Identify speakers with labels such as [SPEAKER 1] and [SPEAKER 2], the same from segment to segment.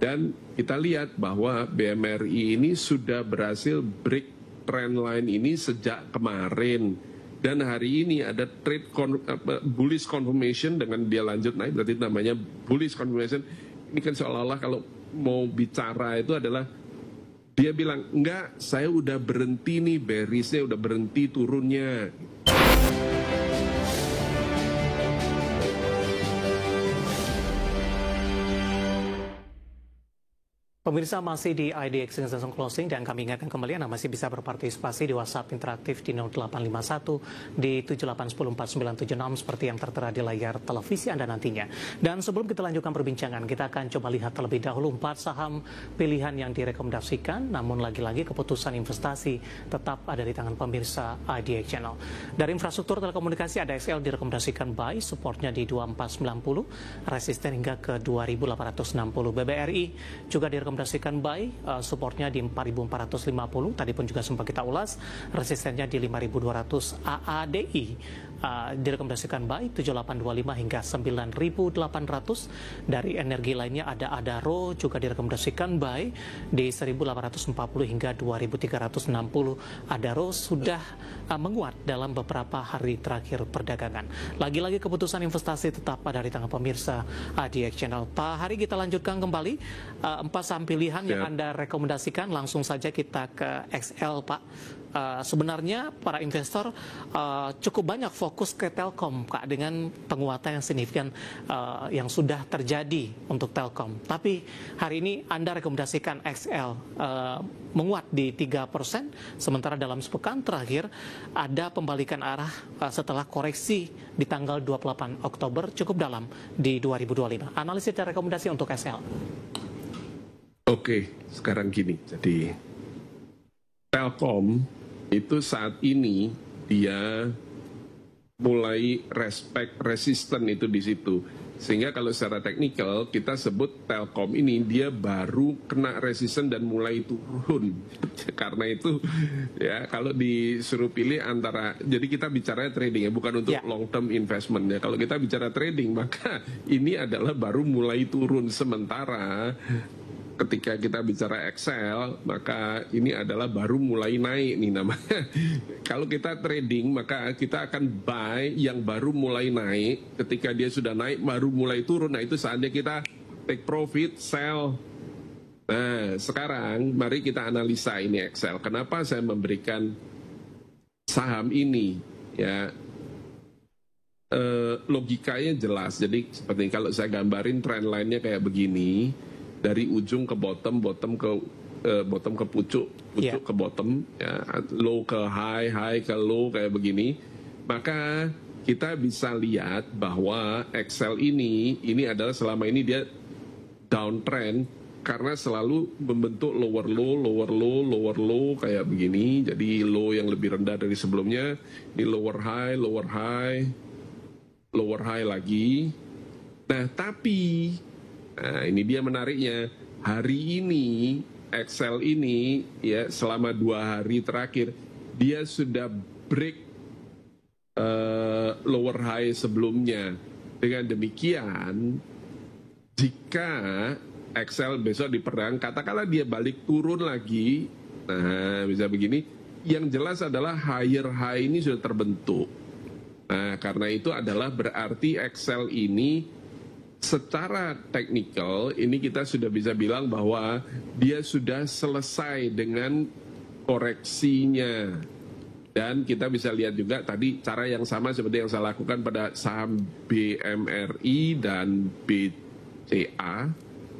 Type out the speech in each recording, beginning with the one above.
[SPEAKER 1] Dan kita lihat bahwa BMRI ini sudah berhasil break trend line ini sejak kemarin. Dan hari ini ada bullish confirmation dengan dia lanjut naik, berarti namanya bullish confirmation. Ini kan seolah-olah kalau mau bicara itu adalah dia bilang, enggak, saya udah berhenti nih bearishnya, udah berhenti turunnya.
[SPEAKER 2] Pemirsa, masih di IDX Langsung Closing, dan kami ingatkan kembali Anda masih bisa berpartisipasi di WhatsApp interaktif di 0851 di 78104976 seperti yang tertera di layar televisi Anda nantinya. Dan sebelum kita lanjutkan perbincangan, kita akan coba lihat terlebih dahulu 4 saham pilihan yang direkomendasikan, namun lagi-lagi keputusan investasi tetap ada di tangan pemirsa IDX Channel. Dari infrastruktur telekomunikasi ada XL direkomendasikan buy, supportnya di 2490, resisten hingga ke 2860. BBRI juga direkomendasikan buy, supportnya di 4450, tadi pun juga sempat kita ulas, resistennya di 5200. AADI direkomendasikan buy 7825 hingga 9800. Dari energi lainnya ada Adaro juga direkomendasikan buy di 1840 hingga 2360. Adaro sudah menguat dalam beberapa hari terakhir perdagangan. Lagi-lagi keputusan investasi tetap ada di tangan pemirsa IDX Channel. Pak Hari, kita lanjutkan kembali 4 saham pilihan yang Anda rekomendasikan. Langsung saja kita ke XL, Pak. Sebenarnya para investor cukup banyak fokus ke Telkom, Kak, dengan penguatan yang signifikan yang sudah terjadi untuk Telkom. Tapi hari ini Anda rekomendasikan XL menguat di 3%, sementara dalam sepekan terakhir ada pembalikan arah setelah koreksi di tanggal 28 Oktober cukup dalam di 2025. Analisis dan rekomendasi untuk XL.
[SPEAKER 1] Oke, sekarang gini, jadi Telkom itu saat ini dia mulai resisten itu di situ. Sehingga kalau secara teknikal kita sebut Telkom ini dia baru kena resisten dan mulai turun. Karena itu ya kalau disuruh pilih antara, jadi kita bicara trading ya, bukan untuk long term investment ya. Kalau kita bicara trading maka ini adalah baru mulai turun, sementara ketika kita bicara Excel, maka ini adalah baru mulai naik nih namanya. Kalau kita trading, maka kita akan buy yang baru mulai naik. Ketika dia sudah naik, baru mulai turun. Nah, itu saatnya kita take profit, sell. Nah, sekarang mari kita analisa ini Excel. Kenapa saya memberikan saham ini? Ya, logikanya jelas. Jadi seperti kalau saya gambarin trend line-nya kayak begini. Dari ujung ke bottom, bottom ke pucuk ke bottom, ya, low ke high, high ke low kayak begini. Maka kita bisa lihat bahwa Excel ini adalah selama ini dia downtrend karena selalu membentuk lower low, lower low, lower low kayak begini. Jadi low yang lebih rendah dari sebelumnya, ini lower high, lower high, lower high lagi. Nah, tapi nah, ini dia menariknya. Hari ini Excel ini ya selama 2 hari terakhir dia sudah break lower high sebelumnya. Dengan demikian, jika Excel besok diperdagangkan, katakanlah dia balik turun lagi, nah bisa begini, yang jelas adalah higher high ini sudah terbentuk. Nah, karena itu adalah berarti Excel ini secara teknikal ini kita sudah bisa bilang bahwa dia sudah selesai dengan koreksinya. Dan kita bisa lihat juga tadi cara yang sama seperti yang saya lakukan pada saham BMRI dan BCA.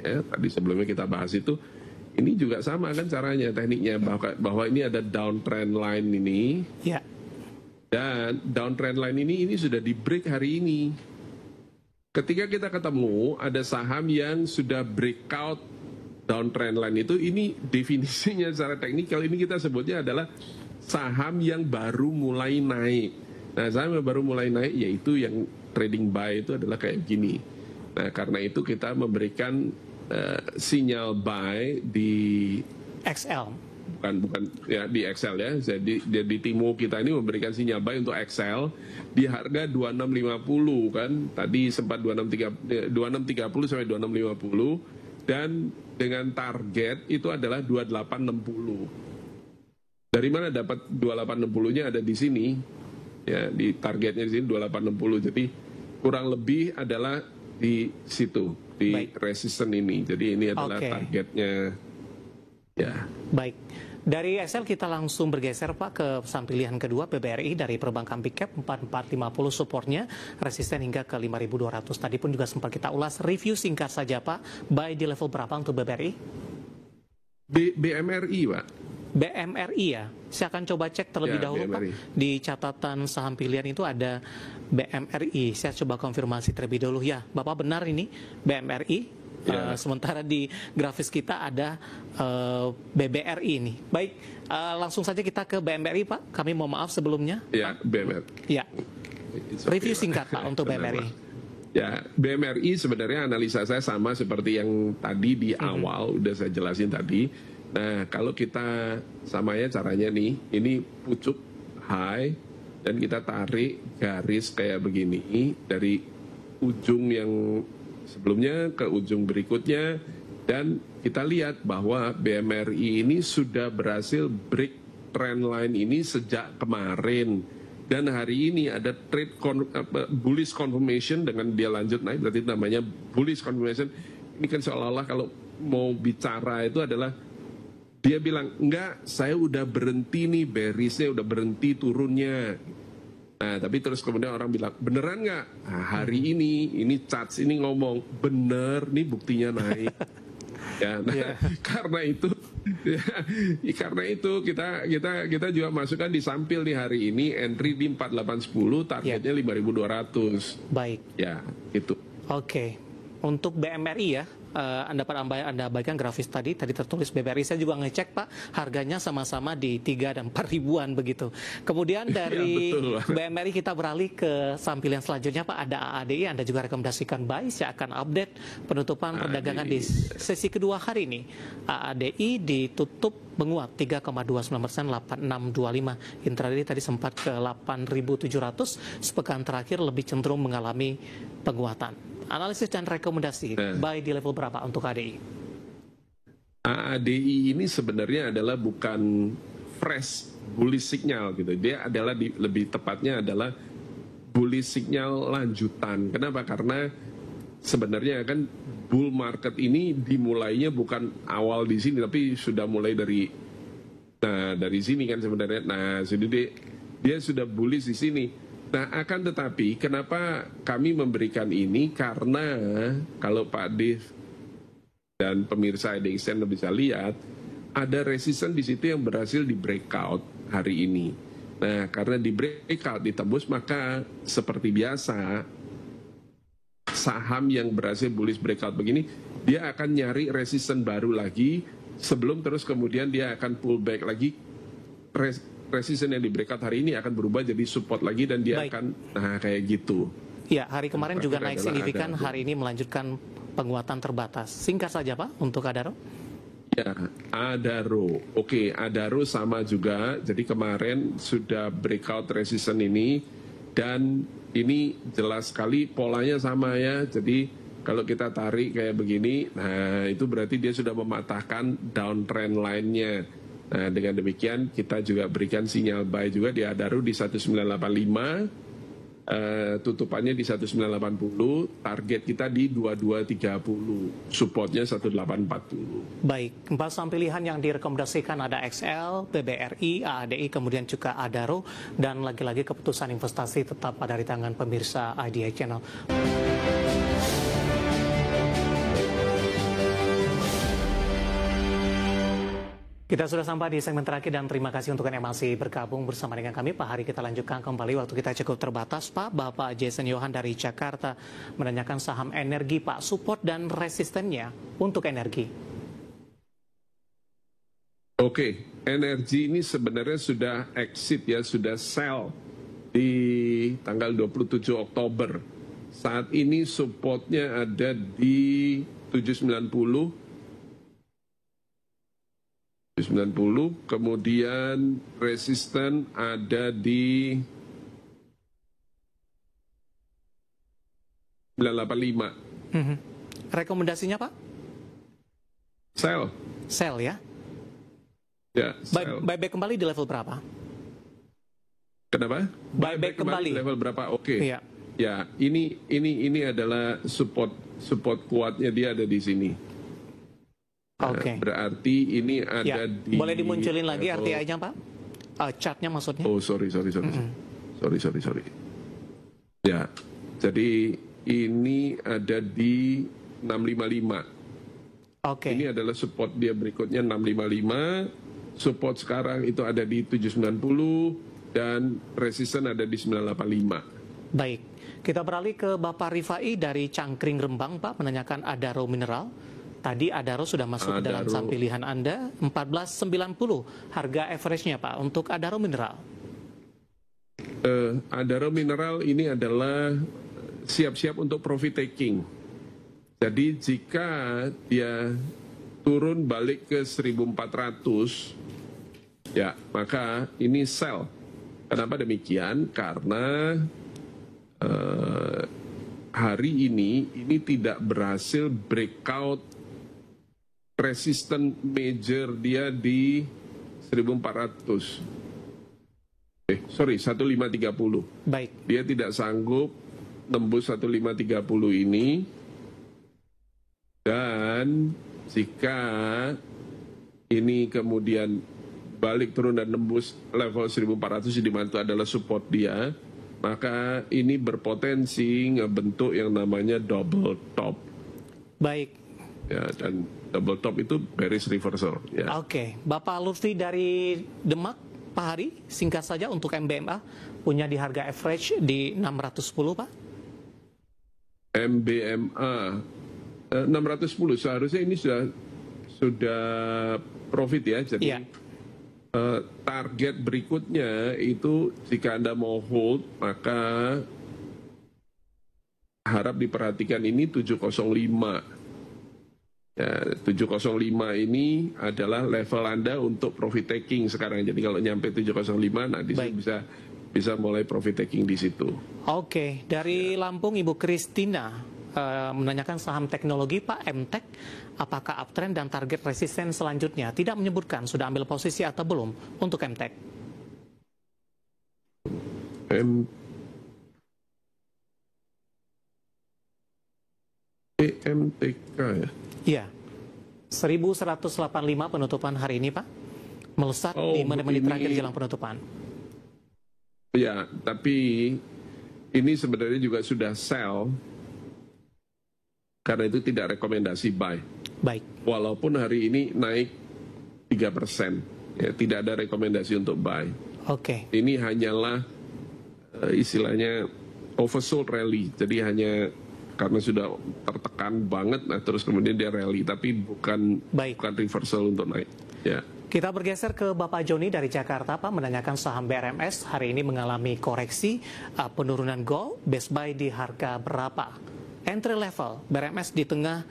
[SPEAKER 1] Ya, tadi sebelumnya kita bahas itu. Ini juga sama kan caranya, tekniknya, bahwa ini ada downtrend line ini.
[SPEAKER 2] Ya.
[SPEAKER 1] Dan downtrend line ini sudah di break hari ini. Ketika kita ketemu ada saham yang sudah breakout downtrend line itu, ini definisinya secara teknikal ini kita sebutnya adalah saham yang baru mulai naik. Nah, saham yang baru mulai naik yaitu yang trading buy itu adalah kayak gini. Nah, karena itu kita memberikan sinyal buy di
[SPEAKER 2] XL.
[SPEAKER 1] Bukan ya di Excel ya. Jadi di Timo kita ini memberikan sinyal buy untuk Excel di harga 2650 kan. Tadi sempat 2630 sampai 2650 dan dengan target itu adalah 2860. Dari mana dapat 2860-nya ada di sini? Ya, di targetnya di sini 2860. Jadi kurang lebih adalah di situ, di resisten ini. Jadi ini adalah targetnya. Ya.
[SPEAKER 2] Baik. Dari Excel kita langsung bergeser Pak ke saham pilihan kedua BBRI dari perbankan Big Cap 4450 supportnya resisten hingga ke 5200. Tadi pun juga sempat kita ulas, review singkat saja Pak, buy di level berapa untuk BBRI?
[SPEAKER 1] BMRI Pak.
[SPEAKER 2] BMRI ya, saya akan coba cek terlebih dahulu BMRI. Pak, di catatan saham pilihan itu ada BMRI, saya coba konfirmasi terlebih dahulu ya, Bapak benar ini BMRI? Sementara di grafis kita ada BBRI ini. Baik, langsung saja kita ke BMRI Pak. Kami mohon maaf sebelumnya.
[SPEAKER 1] Ya, BMRI.
[SPEAKER 2] Ya. Review singkat Pak untuk BMRI.
[SPEAKER 1] Ya, BMRI sebenarnya analisa saya sama seperti yang tadi di awal udah saya jelasin tadi. Nah, kalau kita samanya caranya nih, ini pucuk high dan kita tarik garis kayak begini dari ujung yang sebelumnya ke ujung berikutnya, dan kita lihat bahwa BMRI ini sudah berhasil break trend line ini sejak kemarin, dan hari ini ada trade bullish confirmation dengan dia lanjut naik, berarti namanya bullish confirmation. Ini kan seolah-olah kalau mau bicara itu adalah dia bilang enggak, saya udah berhenti nih bearishnya, udah berhenti turunnya. Nah, tapi terus kemudian orang bilang, beneran nggak? Nah, hari ini charts ini ngomong, bener, nih buktinya naik. Ya, nah, karena itu kita juga masukkan di sampil di hari ini, entry di 4810, targetnya 5200.
[SPEAKER 2] Baik.
[SPEAKER 1] Ya, itu.
[SPEAKER 2] Oke. Untuk BMRI ya, Anda abaikan grafis tadi tertulis BBRI, saya juga ngecek Pak, harganya sama-sama di 3 dan 4 ribuan begitu. Kemudian dari BMRI kita beralih ke saham pilihan selanjutnya Pak, ada AADI, Anda juga rekomendasikan buy, saya akan update penutupan perdagangan di sesi kedua hari ini. AADI ditutup menguat 3,29%, 8625. Intraday tadi sempat ke 8.700, sepekan terakhir lebih cenderung mengalami penguatan. Analisis dan rekomendasi, buy di level berapa untuk ADI?
[SPEAKER 1] ADI ini sebenarnya adalah bukan fresh bullish signal gitu. Dia adalah lebih tepatnya adalah bullish signal lanjutan. Kenapa? Karena sebenarnya kan bull market ini dimulainya bukan awal di sini, tapi sudah mulai dari sini kan sebenarnya. Nah, jadi dia sudah bullish di sini. Nah, akan tetapi kenapa kami memberikan ini? Karena kalau Pak Dev dan pemirsa IDXN bisa lihat, ada resisten di situ yang berhasil di breakout hari ini. Nah, karena di breakout ditembus, maka seperti biasa saham yang berhasil bullish breakout begini, dia akan nyari resisten baru lagi sebelum terus kemudian dia akan pull back lagi. Resisten yang di breakout hari ini akan berubah jadi support lagi dan dia akan kayak gitu.
[SPEAKER 2] Ya, hari kemarin juga naik signifikan, hari ini melanjutkan penguatan terbatas. Singkat saja Pak untuk Adaro.
[SPEAKER 1] Ya, Adaro. Oke, Adaro sama juga. Jadi kemarin sudah breakout resisten ini dan ini jelas sekali polanya sama ya. Jadi kalau kita tarik kayak begini, nah itu berarti dia sudah mematahkan downtrend line-nya. Nah, dengan demikian kita juga berikan sinyal buy juga di Adaro di 1985, tutupannya di 1980, target kita di 2230, supportnya 1840.
[SPEAKER 2] Baik, 4 saham pilihan yang direkomendasikan ada XL, BBRI, AADI, kemudian juga Adaro, dan lagi-lagi keputusan investasi tetap ada di tangan pemirsa IDI Channel. Kita sudah sampai di segmen terakhir dan terima kasih untuk yang masih bergabung bersama dengan kami. Pak Hari, kita lanjutkan kembali, waktu kita cukup terbatas Pak. Bapak Jason Johan dari Jakarta menanyakan saham energi Pak, support dan resistennya untuk energi.
[SPEAKER 1] Oke, energi ini sebenarnya sudah exit ya, sudah sell di tanggal 27 Oktober. Saat ini supportnya ada di 790, kemudian resisten ada di 985.
[SPEAKER 2] Rekomendasinya Pak?
[SPEAKER 1] Sell.
[SPEAKER 2] Sell ya.
[SPEAKER 1] Ya, sell.
[SPEAKER 2] Buyback kembali di level berapa?
[SPEAKER 1] Kenapa?
[SPEAKER 2] Buyback kembali.
[SPEAKER 1] Level berapa? Oke.
[SPEAKER 2] Iya.
[SPEAKER 1] Ya, ini adalah support kuatnya dia ada di sini.
[SPEAKER 2] Oke.
[SPEAKER 1] Berarti ini
[SPEAKER 2] Ya.
[SPEAKER 1] ada di.
[SPEAKER 2] Boleh dimunculin lagi
[SPEAKER 1] level...
[SPEAKER 2] RTI-nya, Pak? Chartnya maksudnya?
[SPEAKER 1] Oh, sorry. Sorry. Ya, jadi ini ada di 655.
[SPEAKER 2] Oke.
[SPEAKER 1] Ini adalah support dia berikutnya 655. Support sekarang itu ada di 790 dan resisten ada di 985.
[SPEAKER 2] Baik. Kita beralih ke Bapak Rifai dari Cangkring Rembang, Pak, menanyakan Adaro Mineral. Tadi Adaro sudah masuk ke dalam saham pilihan Anda, 1490 harga average-nya, Pak, untuk Adaro Mineral.
[SPEAKER 1] Adaro Mineral ini adalah siap-siap untuk profit taking. Jadi jika dia turun balik ke 1400, ya maka ini sell. Kenapa demikian? Karena hari ini tidak berhasil breakout resisten major dia di 1400. 1530.
[SPEAKER 2] Baik.
[SPEAKER 1] Dia tidak sanggup nembus 1530 ini. Dan jika ini kemudian balik turun dan nembus level 1400 di mana itu adalah support dia, maka ini berpotensi ngebentuk yang namanya double top.
[SPEAKER 2] Baik.
[SPEAKER 1] Ya, dan double top itu bearish reversal. Ya.
[SPEAKER 2] Oke. Bapak Lutfi dari Demak, Pak Hari, singkat saja untuk MBMA, punya di harga average di 610, Pak?
[SPEAKER 1] MBMA 610, seharusnya ini sudah profit ya, jadi
[SPEAKER 2] Iya.
[SPEAKER 1] Target berikutnya itu jika Anda mau hold, maka harap diperhatikan ini 705. Ya, 705 ini adalah level Anda untuk profit taking sekarang. Jadi kalau nyampe 705, nah di situ bisa mulai profit taking di situ.
[SPEAKER 2] Oke, dari Lampung Ibu Kristina menanyakan saham teknologi Pak, MTEK, apakah uptrend dan target resisten selanjutnya? Tidak menyebutkan sudah ambil posisi atau belum untuk MTEK.
[SPEAKER 1] MTK ya?
[SPEAKER 2] Iya, 1185 penutupan hari ini Pak, melesat di menit-menit terakhir jelang penutupan.
[SPEAKER 1] Ya, tapi ini sebenarnya juga sudah sell, karena itu tidak rekomendasi buy.
[SPEAKER 2] Baik.
[SPEAKER 1] Walaupun hari ini naik 3%, ya, tidak ada rekomendasi untuk buy.
[SPEAKER 2] Oke.
[SPEAKER 1] Ini hanyalah istilahnya oversold rally, jadi hanya karena sudah tertekan banget, nah terus kemudian dia rally, tapi bukan reversal untuk naik. Ya.
[SPEAKER 2] Kita bergeser ke Bapak Joni dari Jakarta, Pak, menanyakan saham BRMS hari ini mengalami koreksi, penurunan goal, best buy di harga berapa? Entry level BRMS di tengah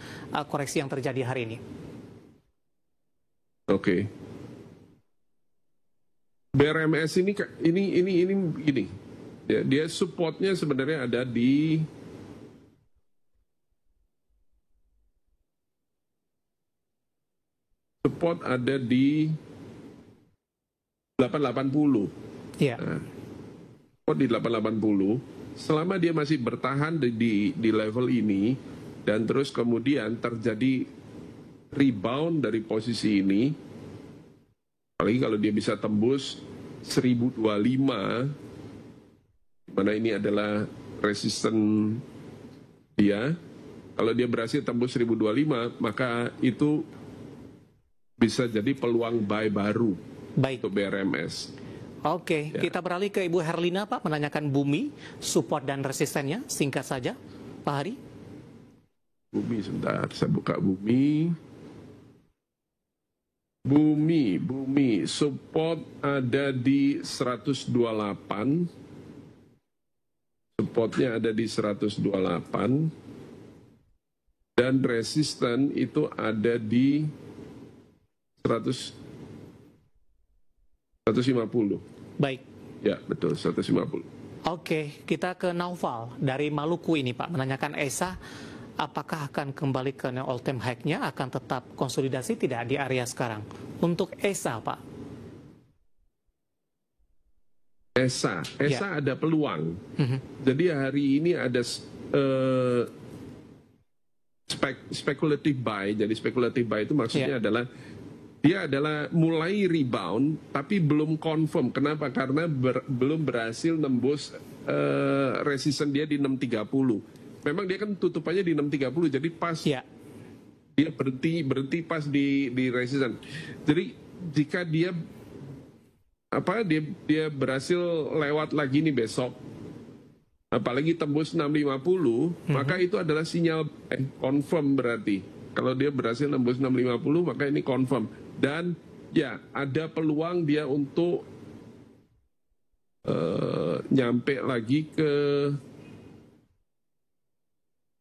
[SPEAKER 2] koreksi yang terjadi hari ini.
[SPEAKER 1] Oke. BRMS ini gini. Ya, dia supportnya sebenarnya ada di support ada di 880.
[SPEAKER 2] Iya.
[SPEAKER 1] Nah, support di 880. Selama dia masih bertahan di level ini dan terus kemudian terjadi rebound dari posisi ini, apalagi kalau dia bisa tembus 1025, mana ini adalah resisten dia, kalau dia berhasil tembus 1025, maka itu bisa jadi peluang buy baru untuk BRMS.
[SPEAKER 2] Oke, kita beralih ke Ibu Herlina, Pak, menanyakan Bumi, support dan resistennya, singkat saja, Pak Hari.
[SPEAKER 1] Bumi, sebentar, saya buka Bumi. Bumi, support ada di 128. Supportnya ada di 128. Dan resisten itu ada di 150.
[SPEAKER 2] Baik.
[SPEAKER 1] Ya, betul, 150.
[SPEAKER 2] Oke, kita ke Naufal dari Maluku ini, Pak, menanyakan ESA apakah akan kembali ke all time high-nya, akan tetap konsolidasi tidak di area sekarang? Untuk ESA, Pak.
[SPEAKER 1] ESA ada peluang. Jadi hari ini ada speculative buy. Jadi speculative buy itu maksudnya adalah dia adalah mulai rebound tapi belum confirm. Kenapa? Karena belum berhasil nembus resistance dia di 630. Memang dia kan tutupannya di 630, jadi pas dia berhenti pas di resistance. Jadi jika dia berhasil lewat lagi nih besok, apalagi tembus 650, maka itu adalah sinyal confirm berarti. Kalau dia berhasil tembus 650, maka ini confirm. Dan ya, ada peluang dia untuk nyampe lagi ke...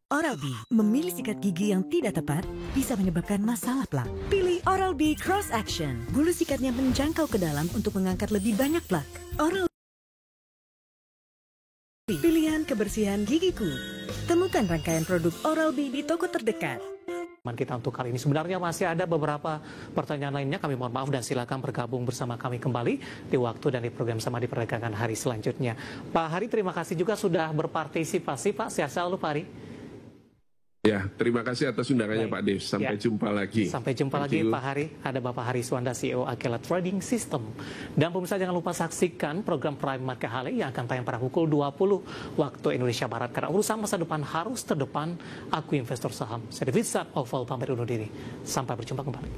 [SPEAKER 3] Oral-B, memilih sikat gigi yang tidak tepat bisa menyebabkan masalah plak. Pilih Oral-B Cross Action. Bulu sikatnya menjangkau ke dalam untuk mengangkat lebih banyak plak. Oral-B, pilihan kebersihan gigiku. Temukan rangkaian produk Oral-B di toko terdekat.
[SPEAKER 2] Kita untuk kali ini sebenarnya masih ada beberapa pertanyaan lainnya. Kami mohon maaf dan silakan bergabung bersama kami kembali di waktu dan di program Sama di Perdagangan hari selanjutnya. Pak Hari, terima kasih juga sudah berpartisipasi, Pak. Sehat selalu, Pak Hari.
[SPEAKER 1] Ya, terima kasih atas undangannya Pak Dev. Sampai jumpa lagi.
[SPEAKER 2] Sampai jumpa lagi Pak Hari. Ada Bapak Hari Suwanda, CEO Akela Trading System. Dan pemirsa jangan lupa saksikan program Prime Market Hale yang akan tayang pada pukul 20 waktu Indonesia Barat. Karena urusan masa depan harus terdepan, aku investor saham. Saya David Oval pamit undur diri. Sampai berjumpa kembali.